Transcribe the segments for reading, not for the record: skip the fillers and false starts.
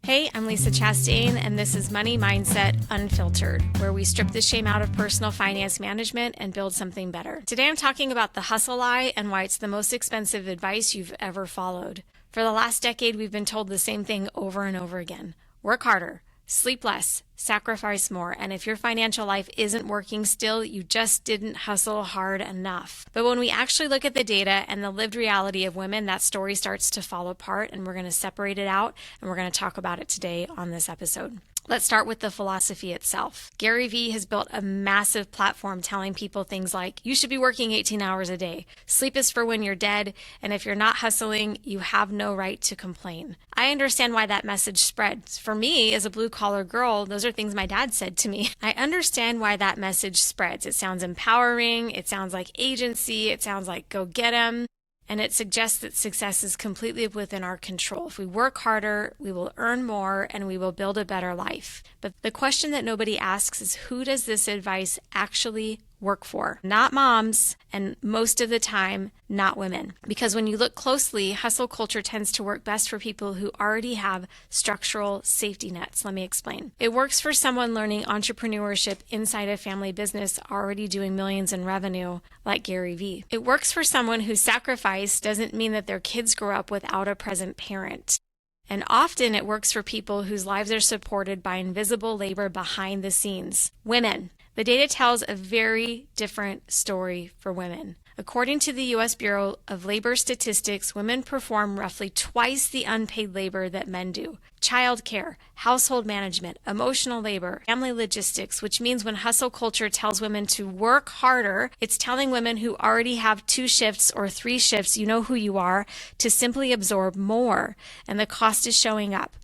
Hey, I'm Lisa Chastain, and this is Money Mindset Unfiltered, where we strip the shame out of personal finance management and build something better. Today I'm talking about the hustle lie and why it's the most expensive advice you've ever followed. For the last decade, we've been told the same thing over and over again. Work harder, sleep less, sacrifice more, and if your financial life isn't working still, you just didn't hustle hard enough. But when we actually look at the data and the lived reality of women, that story starts to fall apart, and we're going to separate it out, and we're going to talk about it today on this episode. Let's start with the philosophy itself. Gary Vee has built a massive platform telling people things like, you should be working 18 hours a day. Sleep is for when you're dead, and if you're not hustling, you have no right to complain. I understand why that message spreads. For me, as a blue-collar girl, those are things my dad said to me. I understand why that message spreads. It sounds empowering, it sounds like agency, it sounds like go get 'em. And it suggests that success is completely within our control. If we work harder, we will earn more and we will build a better life. But the question that nobody asks is, who does this advice actually work for? Not moms, and most of the time, not women. Because when you look closely, hustle culture tends to work best for people who already have structural safety nets. Let me explain. It works for someone learning entrepreneurship inside a family business already doing millions in revenue, like Gary Vee. It works for someone whose sacrifice doesn't mean that their kids grow up without a present parent. And often it works for people whose lives are supported by invisible labor behind the scenes. Women. The data tells a very different story for women. According to the U.S. Bureau of Labor Statistics, women perform roughly twice the unpaid labor that men do. Childcare, household management, emotional labor, family logistics, which means when hustle culture tells women to work harder, it's telling women who already have 2 shifts or 3 shifts, you know who you are, to simply absorb more. And the cost is showing up.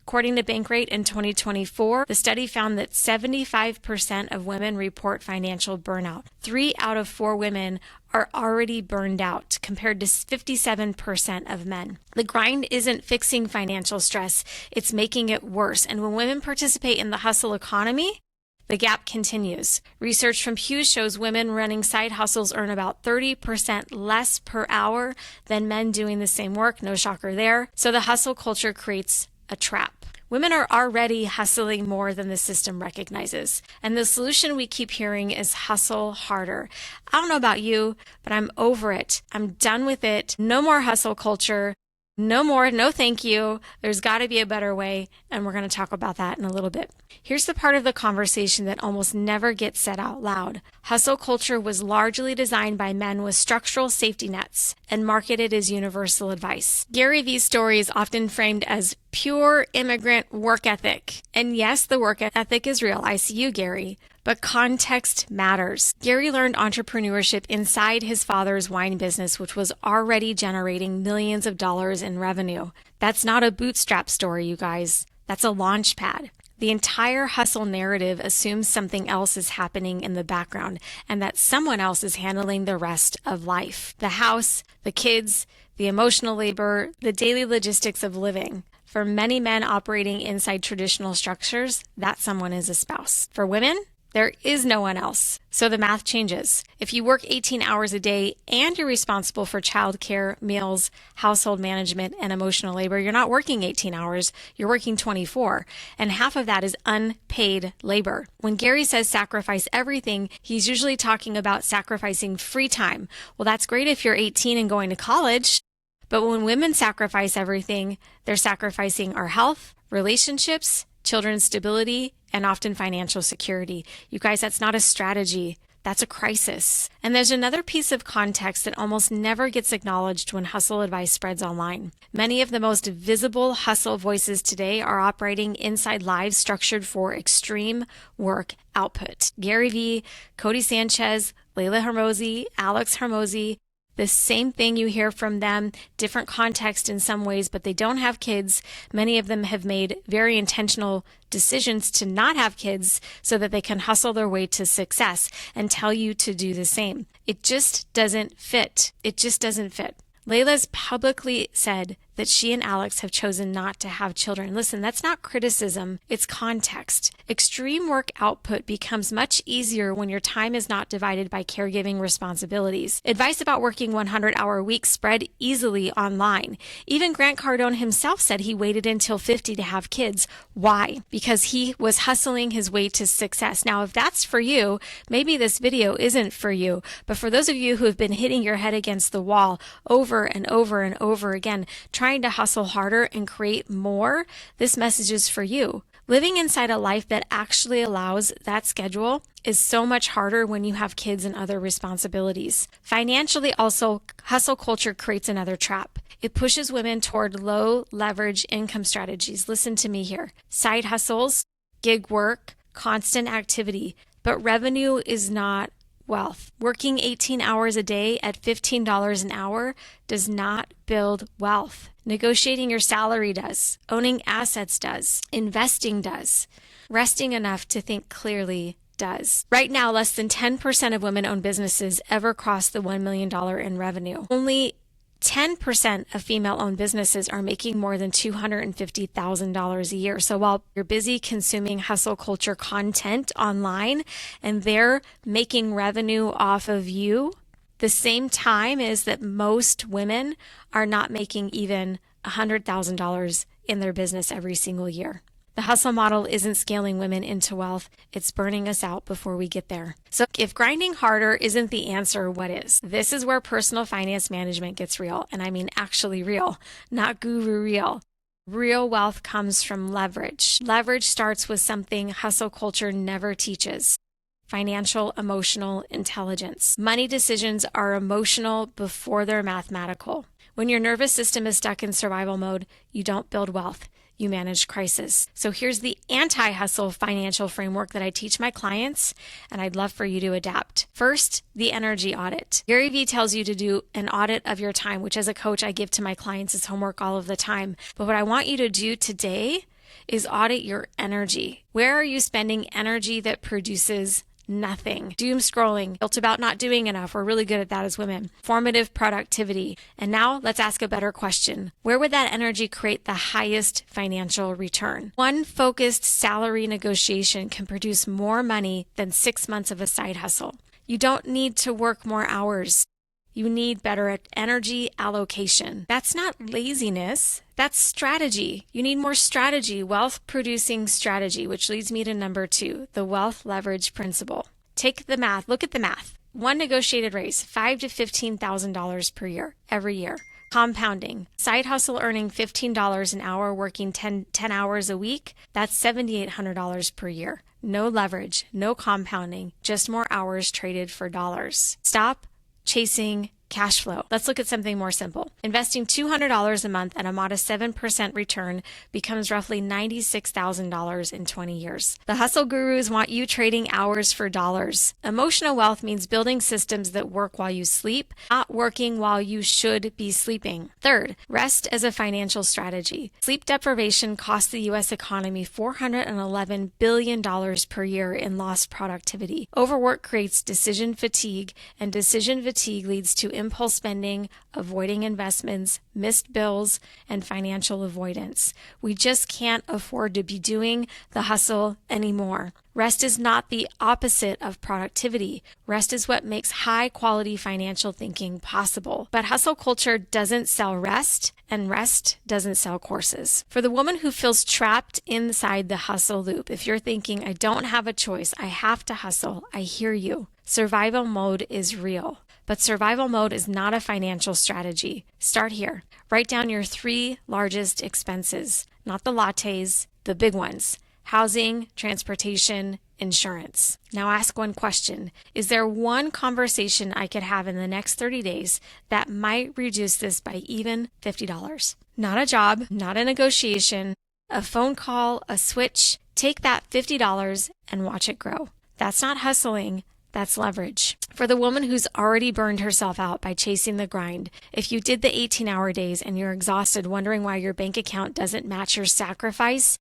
According to Bankrate in 2024, the study found that 75% of women report financial burnout. 3 out of 4 women are already burned out, compared to 57% of men. The grind isn't fixing financial stress, it's making it worse. And when women participate in the hustle economy, the gap continues. Research from Pew shows women running side hustles earn about 30% less per hour than men doing the same work. No shocker there. So the hustle culture creates a trap. Women are already hustling more than the system recognizes. And the solution we keep hearing is hustle harder. I don't know about you, but I'm over it. I'm done with it. No more hustle culture. No more, no thank you. There's got to be a better way, and we're going to talk about that in a little bit. Here's the part of the conversation that almost never gets said out loud. Hustle culture was largely designed by men with structural safety nets and marketed as universal advice. Gary Vee's story is often framed as pure immigrant work ethic. And yes, the work ethic is real. I see you, Gary. But context matters. Gary learned entrepreneurship inside his father's wine business, which was already generating millions of dollars in revenue. That's not a bootstrap story, you guys. That's a launchpad. The entire hustle narrative assumes something else is happening in the background and that someone else is handling the rest of life. The house, the kids, the emotional labor, the daily logistics of living. For many men operating inside traditional structures, that someone is a spouse. For women, there is no one else. So the math changes. If you work 18 hours a day and you're responsible for childcare, meals, household management, and emotional labor, you're not working 18 hours, you're working 24. And half of that is unpaid labor. When Gary says sacrifice everything, he's usually talking about sacrificing free time. Well, that's great if you're 18 and going to college. But when women sacrifice everything, they're sacrificing our health, relationships, children's stability, and often financial security. You guys, that's not a strategy. That's a crisis. And there's another piece of context that almost never gets acknowledged when hustle advice spreads online. Many of the most visible hustle voices today are operating inside lives structured for extreme work output. Gary Vee, Cody Sanchez, Layla Hermosi, Alex Hermosi, the same thing you hear from them, different context in some ways, but they don't have kids. Many of them have made very intentional decisions to not have kids so that they can hustle their way to success and tell you to do the same. It just doesn't fit. It just doesn't fit. Layla's publicly said that she and Alex have chosen not to have children. Listen, that's not criticism, it's context. Extreme work output becomes much easier when your time is not divided by caregiving responsibilities. Advice about working 100-hour weeks spread easily online. Even Grant Cardone himself said he waited until 50 to have kids. Why? Because he was hustling his way to success. Now, if that's for you, maybe this video isn't for you. But for those of you who have been hitting your head against the wall over and over and over again, trying to hustle harder and create more, this message is for you. Living inside a life that actually allows that schedule is so much harder when you have kids and other responsibilities. Financially also, hustle culture creates another trap. It pushes women toward low leverage income strategies. Listen to me here. Side hustles, gig work, constant activity, but revenue is not wealth. Working 18 hours a day at $15 an hour does not build wealth. Negotiating your salary does. Owning assets does. Investing does. Resting enough to think clearly does. Right now, less than 10% of women-owned businesses ever cross the $1 million in revenue. Only 10% of female-owned businesses are making more than $250,000 a year. So while you're busy consuming hustle culture content online and they're making revenue off of you, the same time is that most women are not making even $100,000 in their business every single year. The hustle model isn't scaling women into wealth. It's burning us out before we get there. So if grinding harder isn't the answer, what is? This is where personal finance management gets real. And I mean actually real, not guru real. Real wealth comes from leverage. Leverage starts with something hustle culture never teaches: financial emotional intelligence. Money decisions are emotional before they're mathematical. When your nervous system is stuck in survival mode, you don't build wealth. You manage crisis. So here's the anti-hustle financial framework that I teach my clients, and I'd love for you to adapt. First, the energy audit. Gary Vee tells you to do an audit of your time, which as a coach I give to my clients as homework all of the time. But what I want you to do today is audit your energy. Where are you spending energy that produces nothing? Doom scrolling, guilt about not doing enough. We're really good at that as women. Formative productivity. And now let's ask a better question. Where would that energy create the highest financial return? One focused salary negotiation can produce more money than 6 months of a side hustle. You don't need to work more hours. You need better energy allocation. That's not laziness. That's strategy. You need more strategy, wealth producing strategy, which leads me to number 2, the wealth leverage principle. Take the math. Look at the math. One negotiated raise, $5,000 to $15,000 per year, every year. Compounding. Side hustle earning $15 an hour, working 10 hours a week. That's $7,800 per year. No leverage, no compounding, just more hours traded for dollars. Stop chasing cash flow. Let's look at something more simple. Investing $200 a month at a modest 7% return becomes roughly $96,000 in 20 years. The hustle gurus want you trading hours for dollars. Emotional wealth means building systems that work while you sleep, not working while you should be sleeping. Third, rest as a financial strategy. Sleep deprivation costs the U.S. economy $411 billion per year in lost productivity. Overwork creates decision fatigue, and decision fatigue leads to impulse spending, avoiding investments, missed bills, and financial avoidance. We just can't afford to be doing the hustle anymore. Rest is not the opposite of productivity. Rest is what makes high-quality financial thinking possible. But hustle culture doesn't sell rest, and rest doesn't sell courses. For the woman who feels trapped inside the hustle loop, if you're thinking, I don't have a choice, I have to hustle, I hear you. Survival mode is real. But survival mode is not a financial strategy. Start here. Write down your 3 largest expenses, not the lattes, the big ones: housing, transportation, insurance. Now ask one question. Is there one conversation I could have in the next 30 days that might reduce this by even $50? Not a job, not a negotiation, a phone call, a switch. Take that $50 and watch it grow. That's not hustling. That's leverage. For the woman who's already burned herself out by chasing the grind, if you did the 18-hour days and you're exhausted wondering why your bank account doesn't match your sacrifice,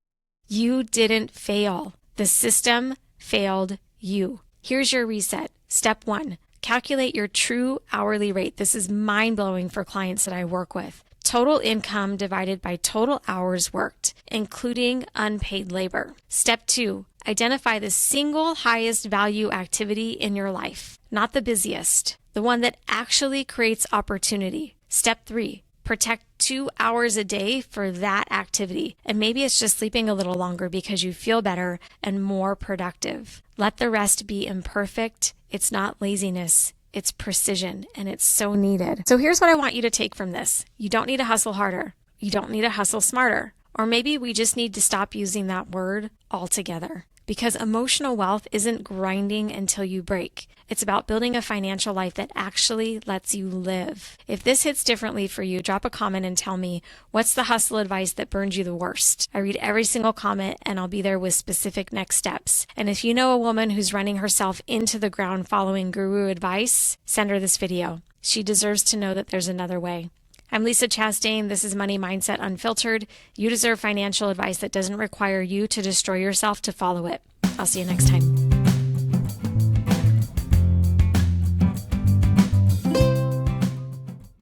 you didn't fail. The system failed you. Here's your reset. Step 1, calculate your true hourly rate. This is mind-blowing for clients that I work with. total income divided by total hours worked, including unpaid labor. Step 2, identify the single highest value activity in your life, not the busiest, the one that actually creates opportunity. Step 3, protect 2 hours a day for that activity. And maybe it's just sleeping a little longer because you feel better and more productive. Let the rest be imperfect. It's not laziness. It's precision, and it's so needed. So here's what I want you to take from this. You don't need to hustle harder. You don't need to hustle smarter. Or maybe we just need to stop using that word altogether. Because emotional wealth isn't grinding until you break. It's about building a financial life that actually lets you live. If this hits differently for you, drop a comment and tell me, what's the hustle advice that burned you the worst? I read every single comment and I'll be there with specific next steps. And if you know a woman who's running herself into the ground following guru advice, send her this video. She deserves to know that there's another way. I'm Lisa Chastain. This is Money Mindset Unfiltered. You deserve financial advice that doesn't require you to destroy yourself to follow it. I'll see you next time.